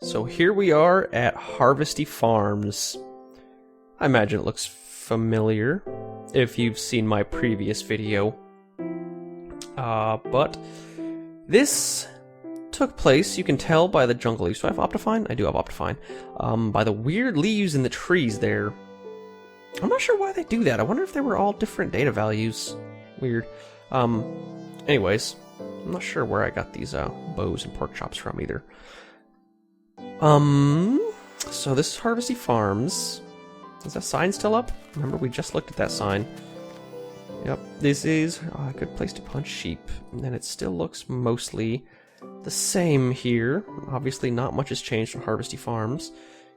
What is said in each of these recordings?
So here we are at Harvesty Farms. I imagine it looks familiar if you've seen my previous video. But this took place, you can tell by the jungle leaves. Do I have Optifine? I do have Optifine. By the weird leaves in the trees there. I'm not sure why they do that. I wonder if they were all different data values. Weird. Anyways, I'm not sure where I got these bows and pork chops from either. So this is Harvesty Farms. Is that sign still up? Remember, we just looked at that sign. Yep, this is a good place to punch sheep. And it still looks mostly the same here. Obviously, not much has changed on Harvesty Farms.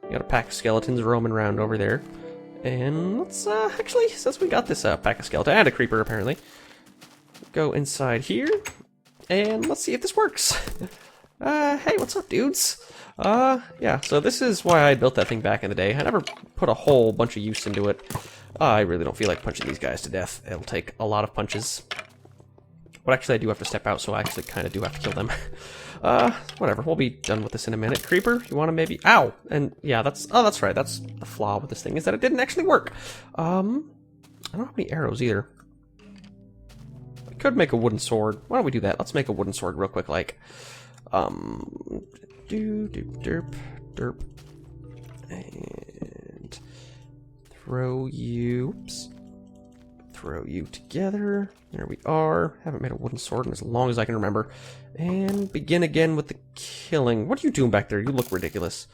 You got a pack of skeletons roaming around over there. And let's, actually, since we got this pack of skeletons, and a creeper apparently, go inside here, and let's see if this works. Hey, what's up, dudes? Yeah, so this is why I built that thing back in the day. I never put a whole bunch of use into it. I really don't feel like punching these guys to death. It'll take a lot of punches. But actually, I do have to step out, so I actually kind of do have to kill them. Whatever, we'll be done with this in a minute. Creeper, you want to maybe... Ow! And yeah, that's right, that's the flaw with this thing, is that it didn't actually work. I don't have any arrows either. I could make a wooden sword. Why don't we do that? Let's make a wooden sword real quick, like... derp. And... Throw you... Oops. Throw you together. There we are. Haven't made a wooden sword in as long as I can remember. And begin again with the killing. What are you doing back there? You look ridiculous.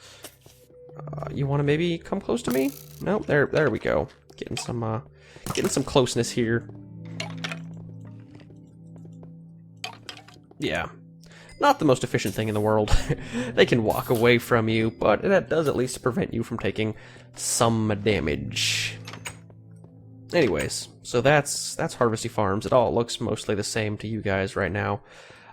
You want to maybe come close to me? No, there we go. Getting some closeness here. Yeah. Not the most efficient thing in the world. They can walk away from you, but that does at least prevent you from taking some damage. Anyways, so that's Harvesty Farms. It all looks mostly the same to you guys right now,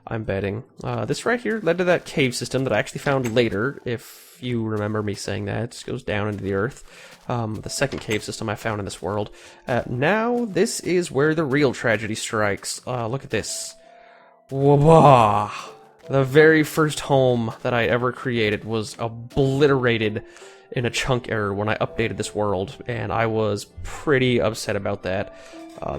I'm betting. This right here led to that cave system that I actually found later, if you remember me saying that. It just goes down into the earth. The second cave system I found in this world. Now, this is where the real tragedy strikes. Look at this. Whoa! The very first home that I ever created was obliterated in a chunk error when I updated this world, and I was pretty upset about that.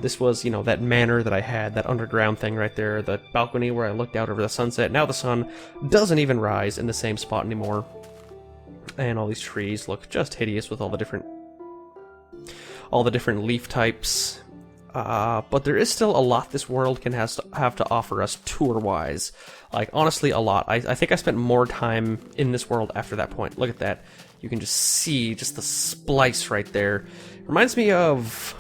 This was, you know, that manor that I had, that underground thing right there, the balcony where I looked out over the sunset. Now the sun doesn't even rise in the same spot anymore. And all these trees look just hideous with all the different leaf types. But there is still a lot this world can have to offer us tour-wise. Like, honestly, a lot. I think I spent more time in this world after that point. Look at that. You can just see just the splice right there. Reminds me of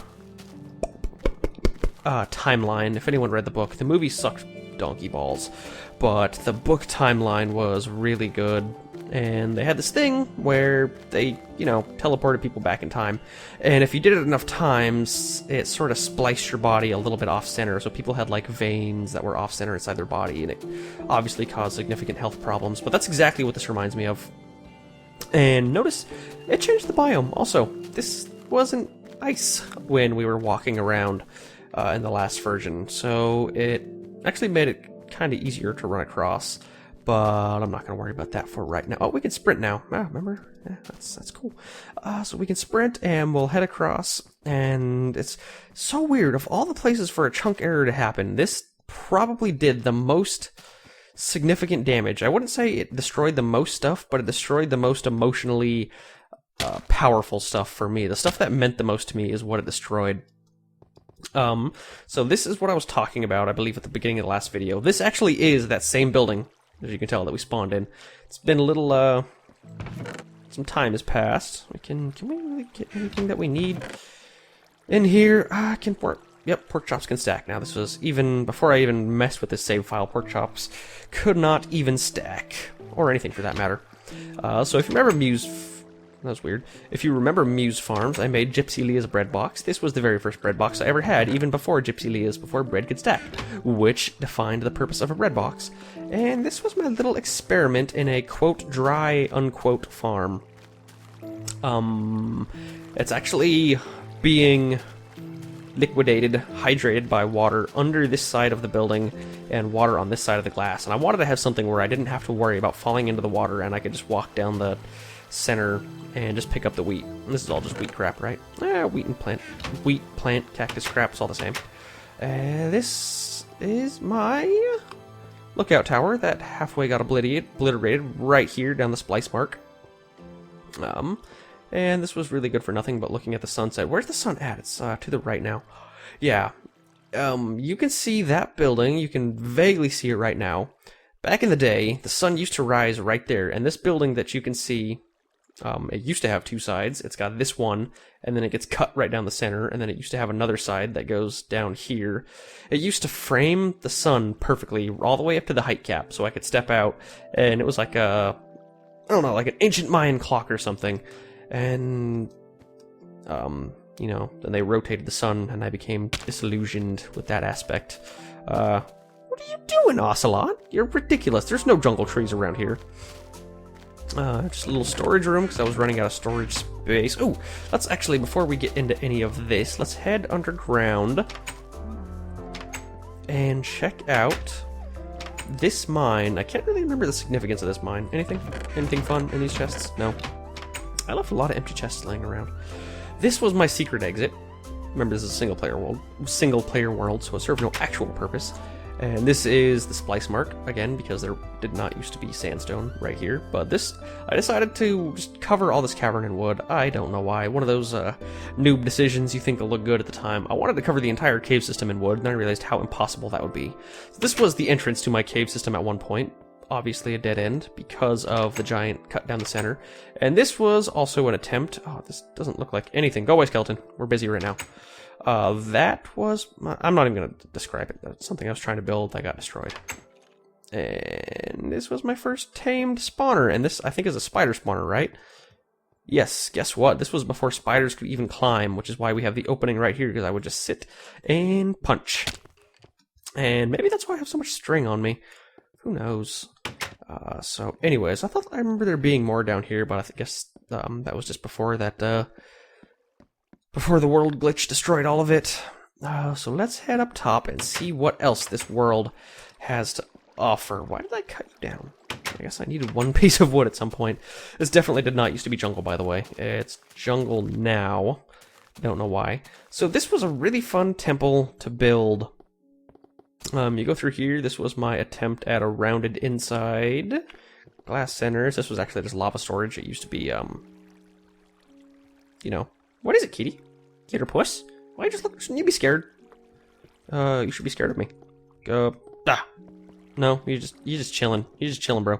Timeline. If anyone read the book, the movie sucked donkey balls, but the book Timeline was really good. And they had this thing where they, you know, teleported people back in time. And if you did it enough times, it sort of spliced your body a little bit off-center. So people had, like, veins that were off-center inside their body, and it obviously caused significant health problems. But that's exactly what this reminds me of. And notice, it changed the biome. Also, this wasn't ice when we were walking around in the last version. So it actually made it kind of easier to run across. But I'm not going to worry about that for right now. Oh, we can sprint now. Remember? Yeah, that's cool. So we can sprint, and we'll head across. And it's so weird. Of all the places for a chunk error to happen, this probably did the most significant damage. I wouldn't say it destroyed the most stuff, but it destroyed the most emotionally powerful stuff for me. The stuff that meant the most to me is what it destroyed. So this is what I was talking about, I believe, at the beginning of the last video. This actually is that same building, as you can tell, that we spawned in. It's been a little, some time has passed. Can we really get anything that we need in here? Yep, pork chops can stack now. This was even, before I even messed with this save file, pork chops could not even stack. Or anything for that matter. So if you remember that was weird. If you remember Muse Farms, I made Gypsy Leah's bread box. This was the very first bread box I ever had, even before Gypsy Leah's, before bread could stack, which defined the purpose of a bread box. And this was my little experiment in a, quote, dry, unquote, farm. It's actually being liquidated, hydrated by water under this side of the building and water on this side of the glass. And I wanted to have something where I didn't have to worry about falling into the water and I could just walk down the center and just pick up the wheat. And this is all just wheat crap, right? Wheat, plant, cactus crap, it's all the same. This is my lookout tower that halfway got obliterated right here down the splice mark. And this was really good for nothing but looking at the sunset. Where's the sun at? It's to the right now. Yeah. You can see that building. You can vaguely see it right now. Back in the day, the sun used to rise right there. And this building that you can see, it used to have two sides. It's got this one, and then it gets cut right down the center. And then it used to have another side that goes down here. It used to frame the sun perfectly all the way up to the height cap. So I could step out, and it was like a, I don't know, like an ancient Mayan clock or something. And, you know, then they rotated the sun, and I became disillusioned with that aspect. What are you doing, Ocelot? You're ridiculous. There's no jungle trees around here. Just a little storage room, because I was running out of storage space. Oh, let's actually, before we get into any of this, let's head underground and check out this mine. I can't really remember the significance of this mine. Anything fun in these chests? No. I left a lot of empty chests laying around. This was my secret exit. Remember, this is a single player world, so it served no actual purpose. And this is the splice mark, again, because there did not used to be sandstone right here. But this, I decided to just cover all this cavern in wood. I don't know why. One of those noob decisions you think will look good at the time. I wanted to cover the entire cave system in wood, and then I realized how impossible that would be. So this was the entrance to my cave system at one point. Obviously a dead end because of the giant cut down the center. And this was also an attempt. Oh, this doesn't look like anything. Go away, skeleton. We're busy right now. That was... I'm not even going to describe it. That's something I was trying to build that got destroyed. And this was my first tamed spawner. And this, I think, is a spider spawner, right? Yes, guess what? This was before spiders could even climb, which is why we have the opening right here, because I would just sit and punch. And maybe that's why I have so much string on me. Who knows? So anyways, I remember there being more down here, but I guess that was just before that, before the world glitch destroyed all of it. So let's head up top and see what else this world has to offer. Why did I cut you down? I guess I needed one piece of wood at some point. This definitely did not used to be jungle, by the way. It's jungle now. Don't know why. So this was a really fun temple to build. You go through here. This was my attempt at a rounded inside. Glass centers. This was actually just lava storage. It used to be, you know. What is it, kitty? Gator puss? Why you just look? Shouldn't you be scared? You should be scared of me. No, you're just chilling. You're just chilling, bro.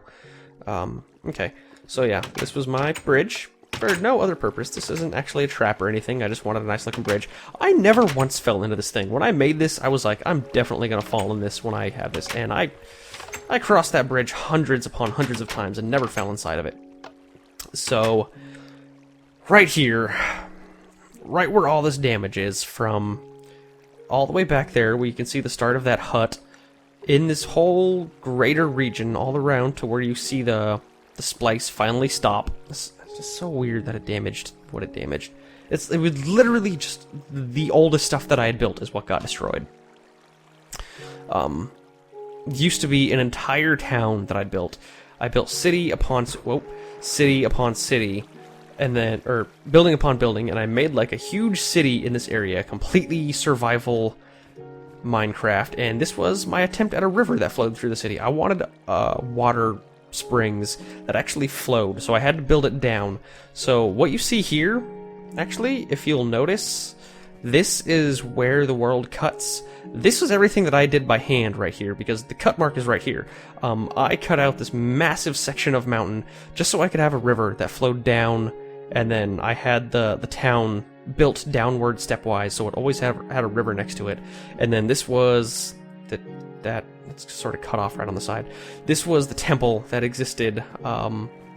Okay. So yeah, this was my bridge. For no other purpose. This isn't actually a trap or anything. I just wanted a nice looking bridge. I never once fell into this thing. When I made this, I was like, I'm definitely gonna fall in this when I have this. And I crossed that bridge hundreds upon hundreds of times and never fell inside of it. So, right here, right where all this damage is, from all the way back there, where you can see the start of that hut, in this whole greater region all around to where you see the splice finally stop. It's just so weird that it damaged what it damaged. It was literally just the oldest stuff that I had built is what got destroyed. Used to be an entire town that I built. I built city upon city, and then, or building upon building, and I made like a huge city in this area, completely survival Minecraft, and this was my attempt at a river that flowed through the city. I wanted water springs that actually flowed, so I had to build it down. So what you see here, actually, if you'll notice, this is where the world cuts. This was everything that I did by hand right here, because the cut mark is right here. I cut out this massive section of mountain just so I could have a river that flowed down, and then I had the town built downward stepwise, so it always had a river next to it. And then this was that it's sort of cut off right on the side. This was the temple that existed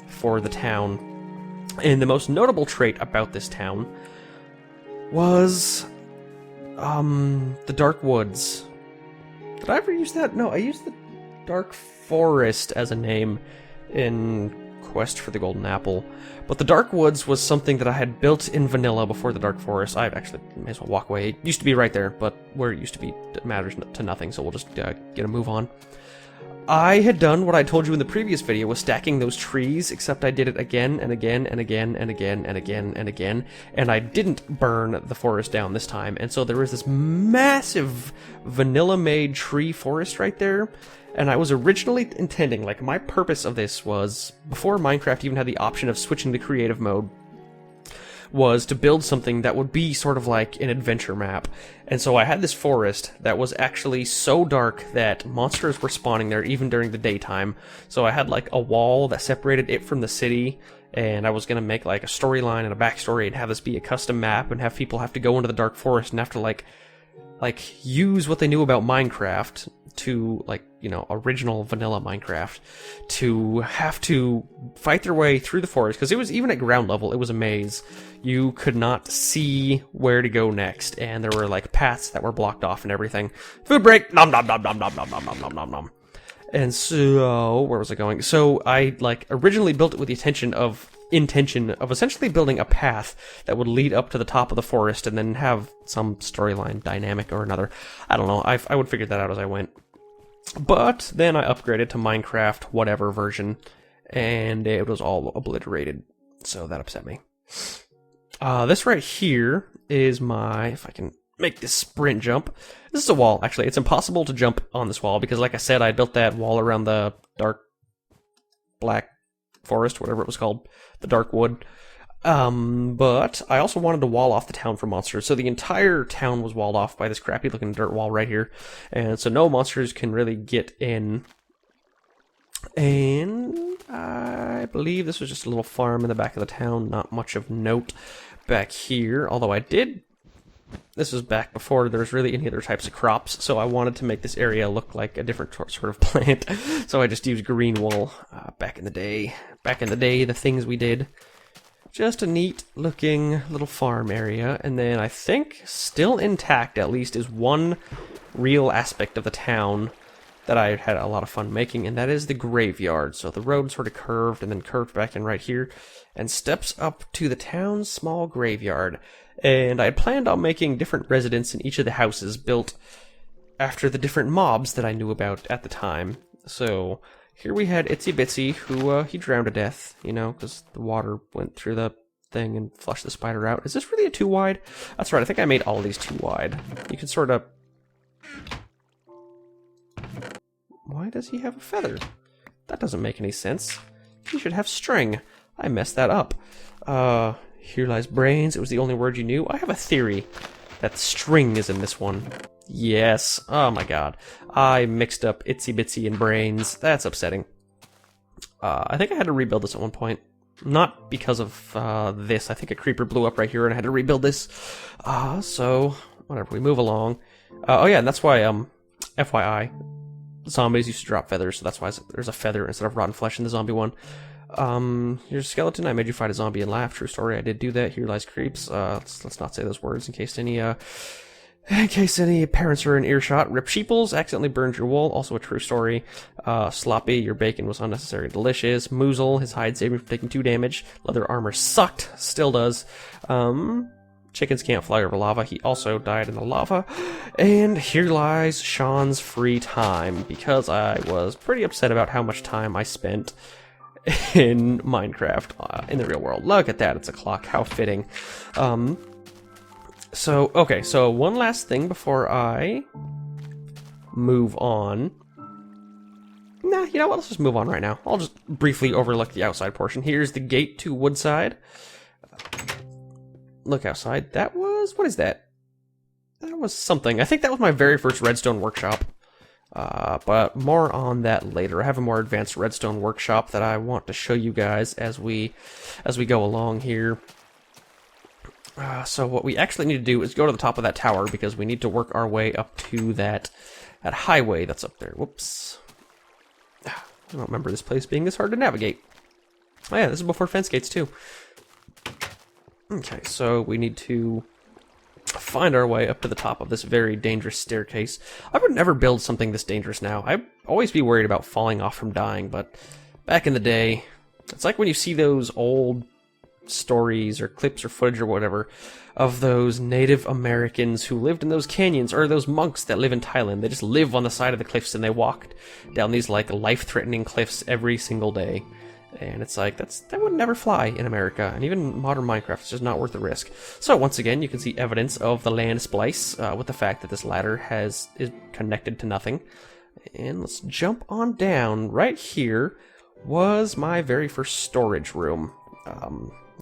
for the town. And the most notable trait about this town was the dark woods. Did I ever use that? No, I used the dark forest as a name in quest for the golden apple. But the Dark Woods was something that I had built in vanilla before the Dark Forest. I actually may as well walk away. It used to be right there, but where it used to be matters to nothing, so we'll just get a move on. I had done what I told you in the previous video, was stacking those trees, except I did it again and again and again and again and again and again, and I didn't burn the forest down this time, and so there was this massive vanilla-made tree forest right there, and I was originally intending, like, my purpose of this was, before Minecraft even had the option of switching to creative mode, was to build something that would be sort of like an adventure map. And so I had this forest that was actually so dark that monsters were spawning there even during the daytime. So I had like a wall that separated it from the city, and I was going to make like a storyline and a backstory and have this be a custom map and have people have to go into the dark forest and have to like use what they knew about Minecraft to, like, you know, original vanilla Minecraft, to have to fight their way through the forest, because it was, even at ground level, it was a maze. You could not see where to go next, and there were, like, paths that were blocked off and everything. Food break! Nom nom nom nom nom nom nom nom nom nom nom. And so, where was I going? So, I, like, originally built it with the intention of essentially building a path that would lead up to the top of the forest and then have some storyline dynamic or another. I don't know, I would figure that out as I went. But then I upgraded to Minecraft whatever version, and it was all obliterated, so that upset me. This right here is my, if I can make this sprint jump. This is a wall, actually. It's impossible to jump on this wall, because like I said, I built that wall around the dark black forest, whatever it was called, the dark wood. But I also wanted to wall off the town from monsters, so the entire town was walled off by this crappy looking dirt wall right here, and so no monsters can really get in. And I believe this was just a little farm in the back of the town, not much of note back here, although this was back before there was really any other types of crops, so I wanted to make this area look like a different sort of plant, so I just used green wool. Back in the day, the things we did. Just a neat looking little farm area, and then I think still intact at least is one real aspect of the town that I had a lot of fun making, and that is the graveyard. So the road sort of curved and then curved back in right here and steps up to the town's small graveyard. And I had planned on making different residents in each of the houses built after the different mobs that I knew about at the time. So here we had Itsy Bitsy, who he drowned to death, you know, because the water went through the thing and flushed the spider out. Is this really a 2 wide? That's right, I think I made all of these 2 wide. You can sort of... Why does he have a feather? That doesn't make any sense. He should have string. I messed that up. Here lies brains. It was the only word you knew. I have a theory that string is in this one. Yes. Oh my god. I mixed up Itsy Bitsy and brains. That's upsetting. I think I had to rebuild this at one point. Not because of this. I think a creeper blew up right here and I had to rebuild this. So, whatever. We move along. Oh yeah, and that's why, FYI, zombies used to drop feathers, so that's why there's a feather instead of rotten flesh in the zombie one. Here's a skeleton. I made you fight a zombie and laugh. True story. I did do that. Here lies creeps. Let's not say those words in case any parents are in earshot. Rip Sheeples accidentally burned your wool. Also a true story. Sloppy, your bacon was unnecessary and delicious. Moozle, his hide saved me from taking 2 damage. Leather armor sucked. Still does. Chickens can't fly over lava. He also died in the lava. And here lies Sean's free time, because I was pretty upset about how much time I spent in Minecraft in the real world. Look at that, it's a clock, how fitting. Okay, so one last thing before I move on. Nah, you know what, let's just move on right now. I'll just briefly overlook the outside portion. Here's the gate to Woodside. Look outside. That was, what is that? That was something. I think that was my very first redstone workshop. But more on that later. I have a more advanced redstone workshop that I want to show you guys as we go along here. So what we actually need to do is go to the top of that tower, because we need to work our way up to that highway that's up there. Whoops. I don't remember this place being this hard to navigate. Oh yeah, this is before fence gates too. Okay, so we need to find our way up to the top of this very dangerous staircase. I would never build something this dangerous now. I'd always be worried about falling off from dying, but back in the day, It's like when you see those old stories or clips or footage or whatever of those Native Americans who lived in those canyons, or those monks that live in Thailand. They just live on the side of the cliffs and they walk down these like life-threatening cliffs every single day. And it's like, that would never fly in America, and even modern Minecraft is just not worth the risk. So once again, you can see evidence of the land splice with the fact that this ladder is connected to nothing. And let's jump on down. Right here was my very first storage room.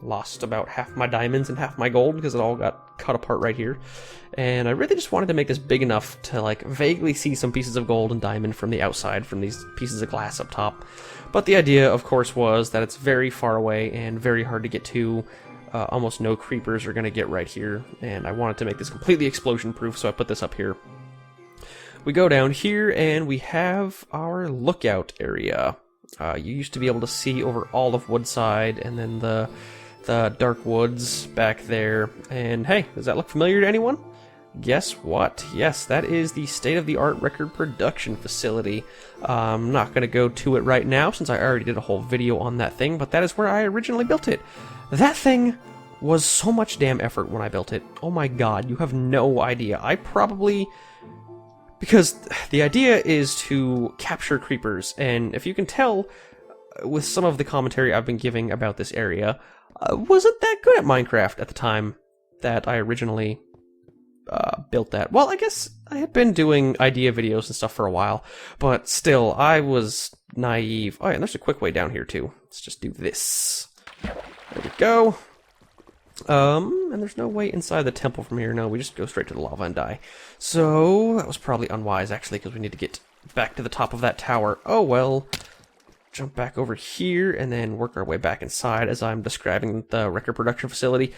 Lost about half my diamonds and half my gold because it all got cut apart right here. And I really just wanted to make this big enough to like vaguely see some pieces of gold and diamond from the outside from these pieces of glass up top. But the idea, of course, was that it's very far away and very hard to get to. Almost no creepers are going to get right here. And I wanted to make this completely explosion proof, so I put this up here. We go down here and we have our lookout area. You used to be able to see over all of Woodside and then the dark woods back there. And hey, does that look familiar to anyone? Guess what? Yes, that is the state-of-the-art record production facility. I'm not going to go to it right now since I already did a whole video on that thing, but that is where I originally built it. That thing was so much damn effort when I built it. Oh my god, you have no idea. I probably... Because the idea is to capture creepers, and if you can tell with some of the commentary I've been giving about this area, I wasn't that good at Minecraft at the time that I originally built that. Well, I guess I had been doing idea videos and stuff for a while, but still, I was naive. Oh yeah, and there's a quick way down here too. Let's just do this. There we go. And there's no way inside the temple from here. No, we just go straight to the lava and die. So, that was probably unwise, actually, because we need to get back to the top of that tower. Oh, well. Jump back over here, and then work our way back inside as I'm describing the record production facility.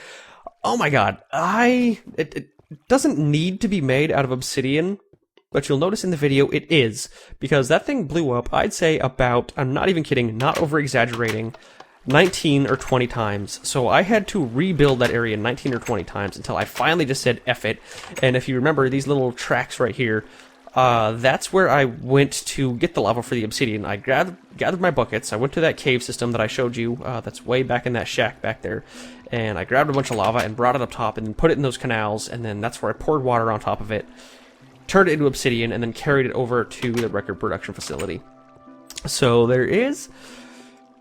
Oh my god. It doesn't need to be made out of obsidian, but you'll notice in the video it is, because that thing blew up, I'd say about, I'm not even kidding, not over-exaggerating, 19 or 20 times. So I had to rebuild that area 19 or 20 times until I finally just said F it. And if you remember these little tracks right here, that's where I went to get the lava for the obsidian. I gathered my buckets, I went to that cave system that I showed you, that's way back in that shack back there, and I grabbed a bunch of lava and brought it up top and then put it in those canals, and then that's where I poured water on top of it, turned it into obsidian, and then carried it over to the record production facility. So there is...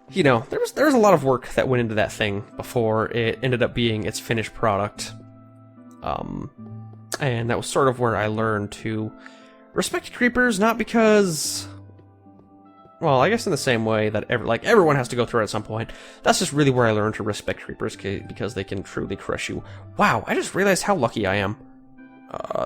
You know, there was a lot of work that went into that thing before it ended up being its finished product. And that was sort of where I learned to respect creepers, not because... Well, I guess in the same way that everyone has to go through it at some point. That's just really where I learned to respect creepers, because they can truly crush you. Wow, I just realized how lucky I am.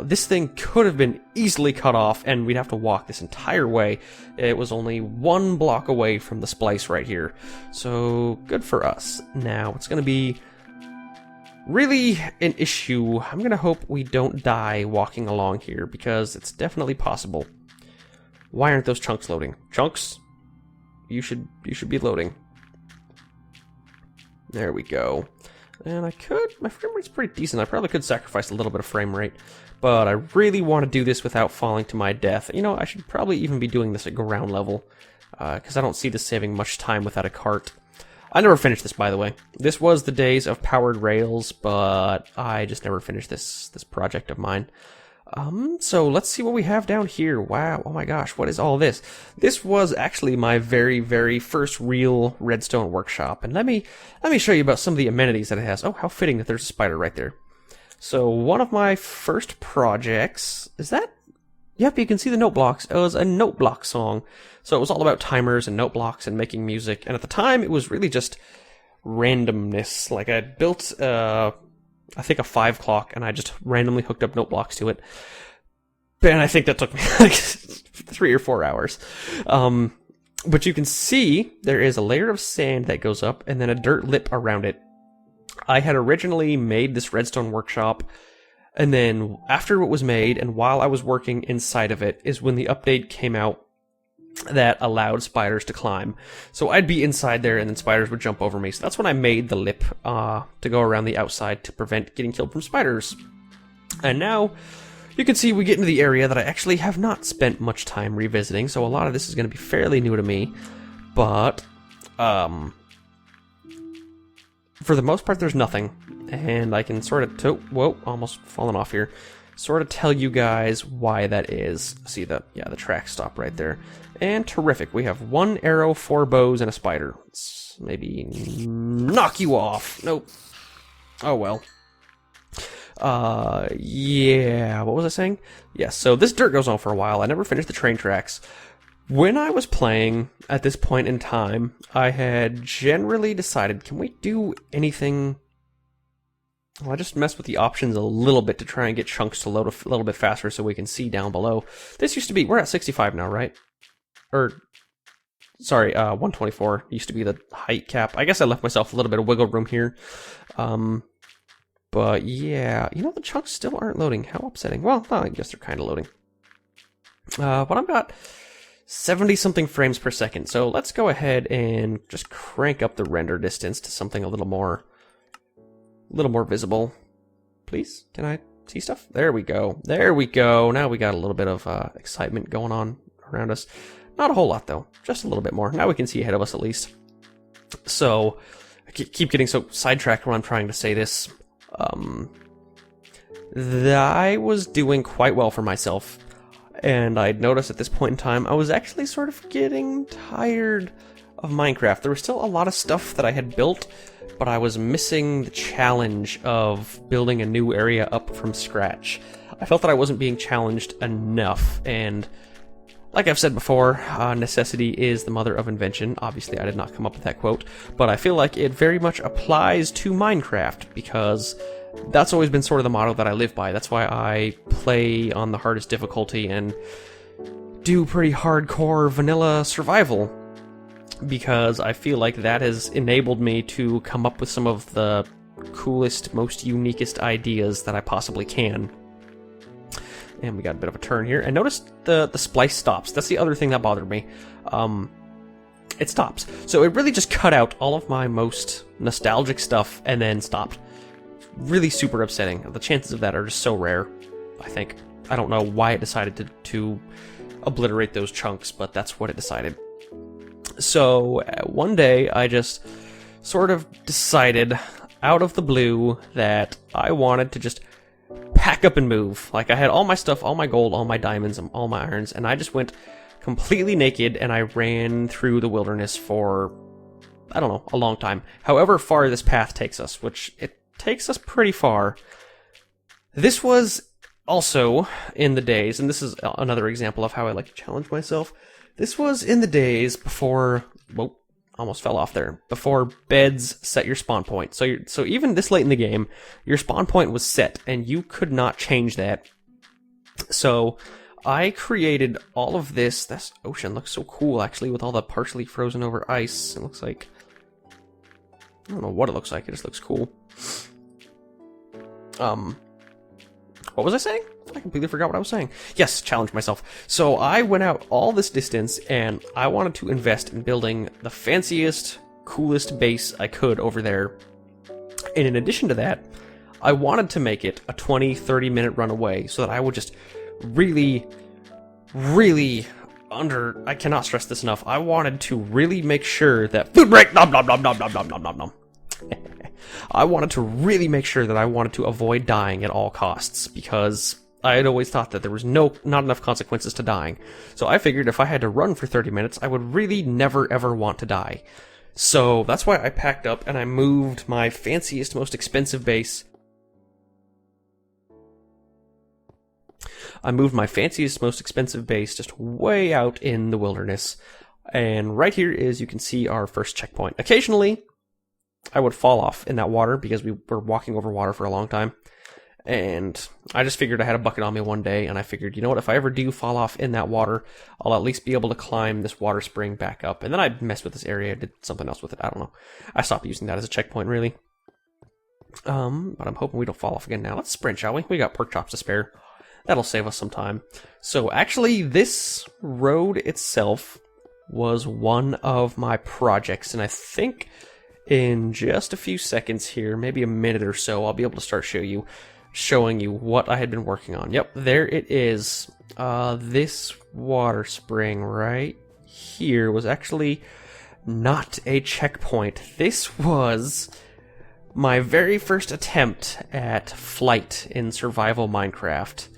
This thing could have been easily cut off, and we'd have to walk this entire way. It was only 1 block away from the splice right here. So, good for us. Now, it's going to be really an issue. I'm going to hope we don't die walking along here, because it's definitely possible. Why aren't those chunks loading? Chunks? You should be loading. There we go. And my frame rate's pretty decent. I probably could sacrifice a little bit of frame rate, but I really want to do this without falling to my death. You know, I should probably even be doing this at ground level, because I don't see this saving much time without a cart. I never finished this, by the way. This was the days of powered rails, but I just never finished this project of mine. So let's see what we have down here. Wow, oh my gosh, what is all this? This was actually my very, very first real redstone workshop, and let me show you about some of the amenities that it has. Oh, how fitting that there's a spider right there. So one of my first projects, is that? Yep, you can see the note blocks. It was a note block song. So it was all about timers and note blocks and making music, and at the time it was really just randomness. Like I built I think a 5 clock, and I just randomly hooked up note blocks to it. And I think that took me like 3 or 4 hours. But you can see there is a layer of sand that goes up, and then a dirt lip around it. I had originally made this redstone workshop, and then after it was made, and while I was working inside of it, is when the update came out that allowed spiders to climb. So I'd be inside there and then spiders would jump over me. So that's when I made the lip to go around the outside to prevent getting killed from spiders. And now you can see we get into the area that I actually have not spent much time revisiting, so a lot of this is going to be fairly new to me. But for the most part, there's nothing. And I can sort of... whoa, almost fallen off here. Sort of tell you guys why that is. See the track stop right there. And terrific. We have 1 arrow, 4 bows, and a spider. Let's maybe knock you off. Nope. Oh well. Yeah, what was I saying? Yes, so this dirt goes on for a while. I never finished the train tracks. When I was playing at this point in time, I had generally decided, can we do anything? Well, I just messed with the options a little bit to try and get chunks to load a little bit faster so we can see down below. This used to be, we're at 65 now, right? Or, sorry, 124 used to be the height cap. I guess I left myself a little bit of wiggle room here. But yeah, you know, the chunks still aren't loading. How upsetting. Well, I guess they're kind of loading. But I've got 70-something frames per second. So let's go ahead and just crank up the render distance to something a little more visible. Please, can I see stuff? There we go. There we go. Now we got a little bit of excitement going on around us. Not a whole lot, though. Just a little bit more. Now we can see ahead of us, at least. So, I keep getting so sidetracked when I'm trying to say this. I was doing quite well for myself, and I'd noticed at this point in time I was actually sort of getting tired of Minecraft. There was still a lot of stuff that I had built, but I was missing the challenge of building a new area up from scratch. I felt that I wasn't being challenged enough, and like I've said before, necessity is the mother of invention. Obviously, I did not come up with that quote, but I feel like it very much applies to Minecraft, because that's always been sort of the motto that I live by. That's why I play on the hardest difficulty and do pretty hardcore vanilla survival, because I feel like that has enabled me to come up with some of the coolest, most uniquest ideas that I possibly can. And we got a bit of a turn here. And notice the splice stops. That's the other thing that bothered me. It stops. So it really just cut out all of my most nostalgic stuff and then stopped. Really super upsetting. The chances of that are just so rare, I think. I don't know why it decided to obliterate those chunks, but that's what it decided. So one day I just sort of decided out of the blue that I wanted to just pack up and move. Like, I had all my stuff, all my gold, all my diamonds, and all my irons, and I just went completely naked and I ran through the wilderness for, I don't know, a long time. However far this path takes us, which it takes us pretty far. This was also in the days, and this is another example of how I like to challenge myself. This was in the days before, whoa, almost fell off there, before beds set your spawn point. So even this late in the game, your spawn point was set, and you could not change that. So I created all of this. This ocean looks so cool, actually, with all the partially frozen over ice. It looks like, I don't know what it looks like, it just looks cool. What was I saying? I completely forgot what I was saying. Yes, challenge myself. So I went out all this distance, and I wanted to invest in building the fanciest, coolest base I could over there. And in addition to that, I wanted to make it a 20-30 minute run away, so that I would just really I cannot stress this enough, I wanted to really make sure that food break, nom nom nom nom nom nom nom nom nom. I wanted to really make sure that I wanted to avoid dying at all costs, because I had always thought that there was not enough consequences to dying. So I figured if I had to run for 30 minutes, I would really never ever want to die. So that's why I packed up and I moved my fanciest, most expensive base. I moved my fanciest, most expensive base just way out in the wilderness. And right here is, you can see, our first checkpoint. Occasionally, I would fall off in that water because we were walking over water for a long time. And I just figured I had a bucket on me one day, and I figured, you know what, if I ever do fall off in that water, I'll at least be able to climb this water spring back up. And then I messed with this area, did something else with it, I don't know. I stopped using that as a checkpoint, really. But I'm hoping we don't fall off again now. Let's sprint, shall we? We got pork chops to spare. That'll save us some time. So actually, this road itself was one of my projects, and I think in just a few seconds here, maybe a minute or so, I'll be able to start showing you what I had been working on. Yep, there it is. This water spring right here was actually not a checkpoint. This was my very first attempt at flight in survival Minecraft.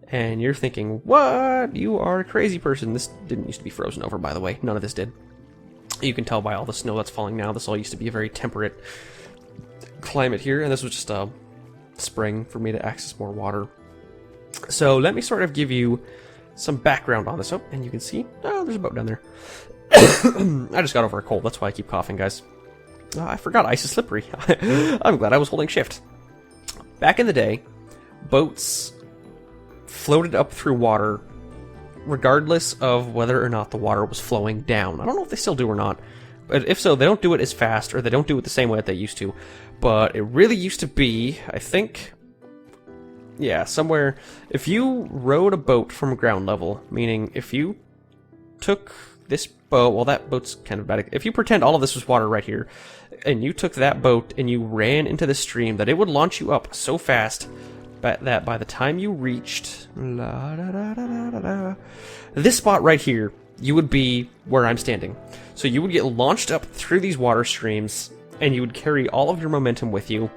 And you're thinking, what? You are a crazy person. This didn't used to be frozen over, by the way. None of this did. You can tell by all the snow that's falling now. This all used to be a very temperate climate here, and this was just a spring for me to access more water. So let me sort of give you some background on this. Oh, and you can see, oh, there's a boat down there. I just got over a cold. That's why I keep coughing, guys. I forgot ice is slippery. I'm glad I was holding shift. Back in the day, boats floated up through water regardless of whether or not the water was flowing down. I don't know if they still do or not, but if so, they don't do it as fast, or they don't do it the same way that they used to. But it really used to be, I think, yeah, somewhere, if you rowed a boat from ground level, meaning if you took this boat, well, that boat's kind of bad. If you pretend all of this was water right here, and you took that boat and you ran into the stream, that it would launch you up so fast that by the time you reached this spot right here, you would be where I'm standing. So you would get launched up through these water streams, and you would carry all of your momentum with you.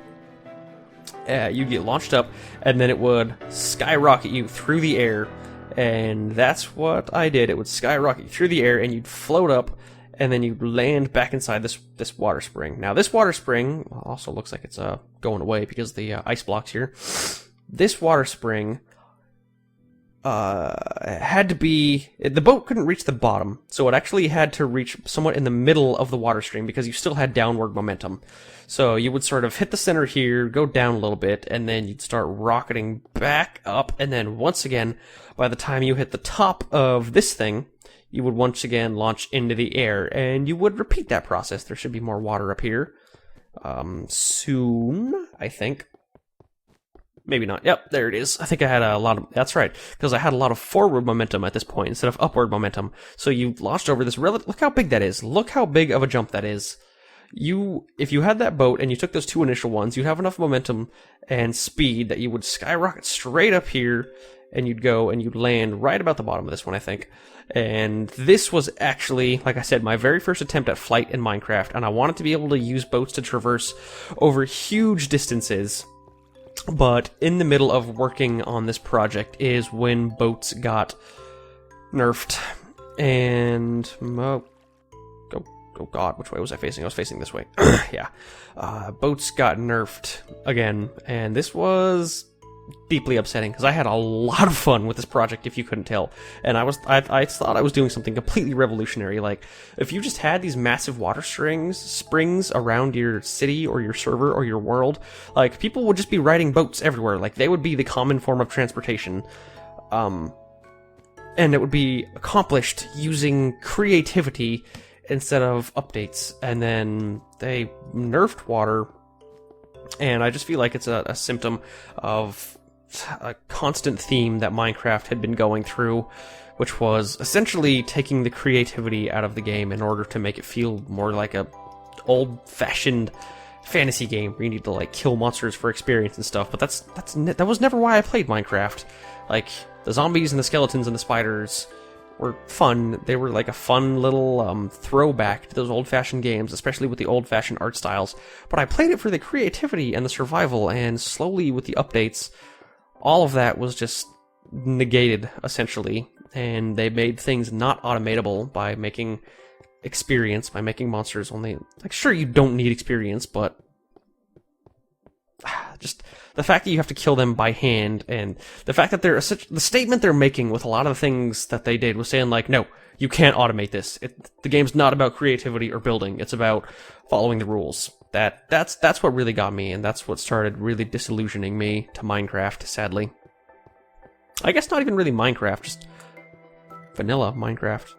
You'd get launched up, and then it would skyrocket you through the air, and that's what I did. It would skyrocket you through the air, and you'd float up, and then you'd land back inside this water spring. Now, this water spring also looks like it's going away because of the ice blocks here. This water spring had to be... The boat couldn't reach the bottom, so it actually had to reach somewhat in the middle of the water stream because you still had downward momentum. So you would sort of hit the center here, go down a little bit, and then you'd start rocketing back up, and then once again, by the time you hit the top of this thing, you would once again launch into the air, and you would repeat that process. There should be more water up here soon, I think. Maybe not. Yep, there it is. I think I had a lot of... That's right, because I had a lot of forward momentum at this point instead of upward momentum. So you launched over this... Look how big that is. Look how big of a jump that is. If you had that boat and you took those two initial ones, you'd have enough momentum and speed that you would skyrocket straight up here, and you'd go and you'd land right about the bottom of this one, I think. And this was actually, like I said, my very first attempt at flight in Minecraft, and I wanted to be able to use boats to traverse over huge distances. But in the middle of working on this project is when boats got nerfed. And... oh god, which way was I facing? I was facing this way. Yeah. Boats got nerfed again. And this was deeply upsetting, because I had a lot of fun with this project, if you couldn't tell. And I thought I was doing something completely revolutionary. Like, if you just had these massive water springs around your city or your server or your world, like, people would just be riding boats everywhere. Like, they would be the common form of transportation. And it would be accomplished using creativity instead of updates. And then they nerfed water, and I just feel like it's a symptom of a constant theme that Minecraft had been going through, which was essentially taking the creativity out of the game in order to make it feel more like a old-fashioned fantasy game where you need to, like, kill monsters for experience and stuff. But that was never why I played Minecraft. Like, the zombies and the skeletons and the spiders were fun. They were like a fun little throwback to those old-fashioned games, especially with the old-fashioned art styles. But I played it for the creativity and the survival, and slowly with the updates, all of that was just negated, essentially. And they made things not automatable by making experience, by making monsters only... Like, sure, you don't need experience, but... just the fact that you have to kill them by hand, and the fact that the statement they're making with a lot of the things that they did was saying, like, no, you can't automate this. The game's not about creativity or building. It's about following the rules. That's what really got me, and that's what started really disillusioning me to Minecraft, sadly. I guess not even really Minecraft, just vanilla Minecraft.